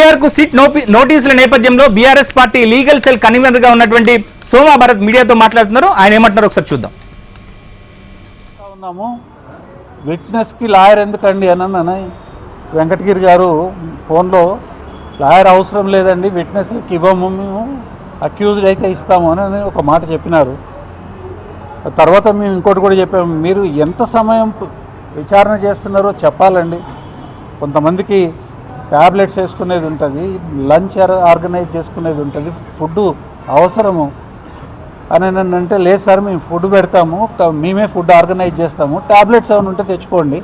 కేటీఆర్ కు సిట్ నోటీసుల నేపథ్యంలో BRS party legal cell convener గా ఉన్నటువంటి సోమా భరత్ మీడియాతో మాట్లాడుతున్నారు. ఆయన ఏమంటున్నారు ఒకసారి చూద్దాం. విట్నెస్ కి లాయర్ ఎందుకండి అని వెంకటగిరి గారు ఫోన్లో లాయర్ అవసరం లేదండి, విట్నెస్కి ఇవ్వము, మేము అక్యూజ్డ్ అయితే ఇస్తాము అని ఒక మాట చెప్పినారు. తర్వాత మేము ఇంకోటి కూడా చెప్పాము, మీరు ఎంత సమయం విచారణ చేస్తున్నారో చెప్పాలండి. కొంతమందికి ట్యాబ్లెట్స్ వేసుకునేది ఉంటుంది, లంచ్ ఆర్గనైజ్ చేసుకునేది ఉంటుంది, ఫుడ్ అవసరము అని అంటే లేదు సార్ మేము ఫుడ్ పెడతాము, మేమే ఫుడ్ ఆర్గనైజ్ చేస్తాము, ట్యాబ్లెట్స్ ఏమైనా ఉంటే తెచ్చుకోండి,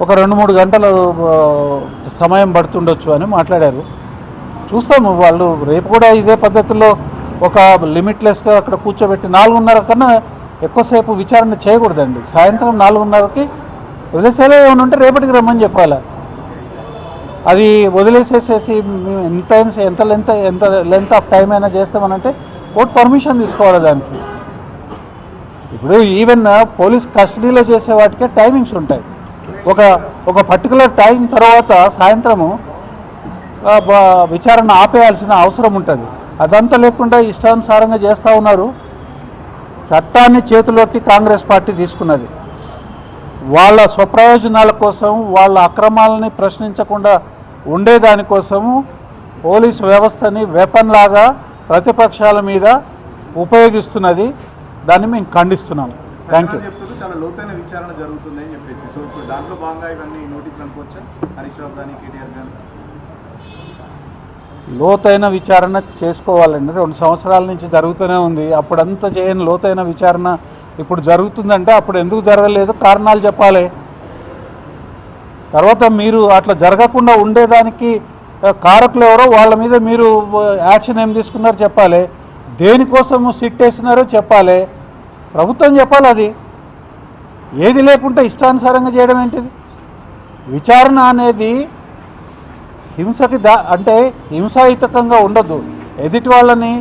ఒక 2-3 గంటలు సమయం పడుతుండొచ్చు అని మాట్లాడారు. చూస్తాము, వాళ్ళు రేపు కూడా ఇదే పద్ధతిలో ఒక లిమిట్లెస్గా అక్కడ కూర్చోబెట్టి 4:30 కన్నా ఎక్కువసేపు విచారణ చేయకూడదండి. సాయంత్రం 4:30కి వదిలేసేలా ఏమైనా ఉంటే రేపటికి రమ్మని చెప్పాలి. అది వదిలేసేసేసి ఎంత లెంత్ ఆఫ్ టైం అయినా చేస్తామనంటే కోర్టు పర్మిషన్ తీసుకోవాలి దానికి. ఇప్పుడు ఈవెన్ పోలీస్ కస్టడీలో చేసే వాటికే టైమింగ్స్ ఉంటాయి. ఒక పర్టికులర్ టైం తర్వాత సాయంత్రము విచారణ ఆపేయాల్సిన అవసరం ఉంటుంది. అదంతా లేకుండా ఇష్టానుసారంగా చేస్తూ ఉన్నారు. చట్టాన్ని చేతిలోకి కాంగ్రెస్ పార్టీ తీసుకున్నది. వాళ్ళ స్వప్రయోజనాల కోసం, వాళ్ళ అక్రమాలని ప్రశ్నించకుండా ఉండేదానికోసము పోలీసు వ్యవస్థని వెపన్ లాగా ప్రతిపక్షాల మీద ఉపయోగిస్తున్నది. దాన్ని మేము ఖండిస్తున్నాము. Thank you. చాలా లోతైన విచారణ జరుగుతుంది అని చెప్పేసి, సో ఇప్పుడు దాంట్లో భాగంగా ఇవన్నీ నోటీసులు అనుకోవచ్చా? హరీష్ రావు కానీ కేటీఆర్ కానీ లోతైన విచారణ చేసుకోవాలండి. 2 సంవత్సరాల నుంచి జరుగుతూనే ఉంది. అప్పుడంతా చేయని లోతైన విచారణ ఇప్పుడు జరుగుతుందంటే అప్పుడు ఎందుకు జరగలేదు కారణాలు చెప్పాలి. తర్వాత మీరు అట్లా జరగకుండా ఉండేదానికి కారకులు ఎవరో వాళ్ళ మీద మీరు యాక్షన్ ఏం తీసుకున్నారో చెప్పాలి. దేనికోసము సిట్ వేసినారో చెప్పాలి. ప్రభుత్వం చెప్పాలి. అది ఏది లేకుంటే ఇష్టానుసారంగా చేయడం ఏంటిది? విచారణ అనేది హింసకి అంటే హింసాయుతంగా ఉండదు. ఎదుటి వాళ్ళని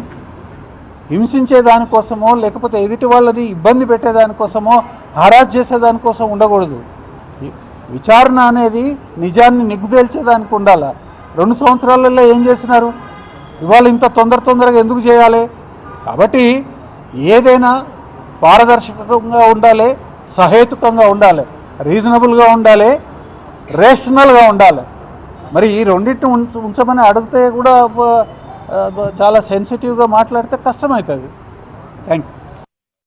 హింసించే దానికోసమో లేకపోతే ఎదుటి వాళ్ళని ఇబ్బంది పెట్టేదానికోసమో హరాస్ చేసేదానికోసం ఉండకూడదు. విచారణ అనేది నిజాన్ని నిగ్గుదేల్చేదానికి ఉండాలి. 2 సంవత్సరాలలో ఏం చేసినారు? ఇవాళ ఇంత తొందరగా ఎందుకు చేయాలి? కాబట్టి ఏదైనా పారదర్శకంగా ఉండాలి, సహేతుకంగా ఉండాలి, రీజనబుల్గా ఉండాలి, రేషనల్గా ఉండాలి. మరి ఈ రెండింటిని ఉంచమని అడిగితే కూడా చాలా సెన్సిటివ్గా మాట్లాడితే కష్టమవుతుంది. Thank you.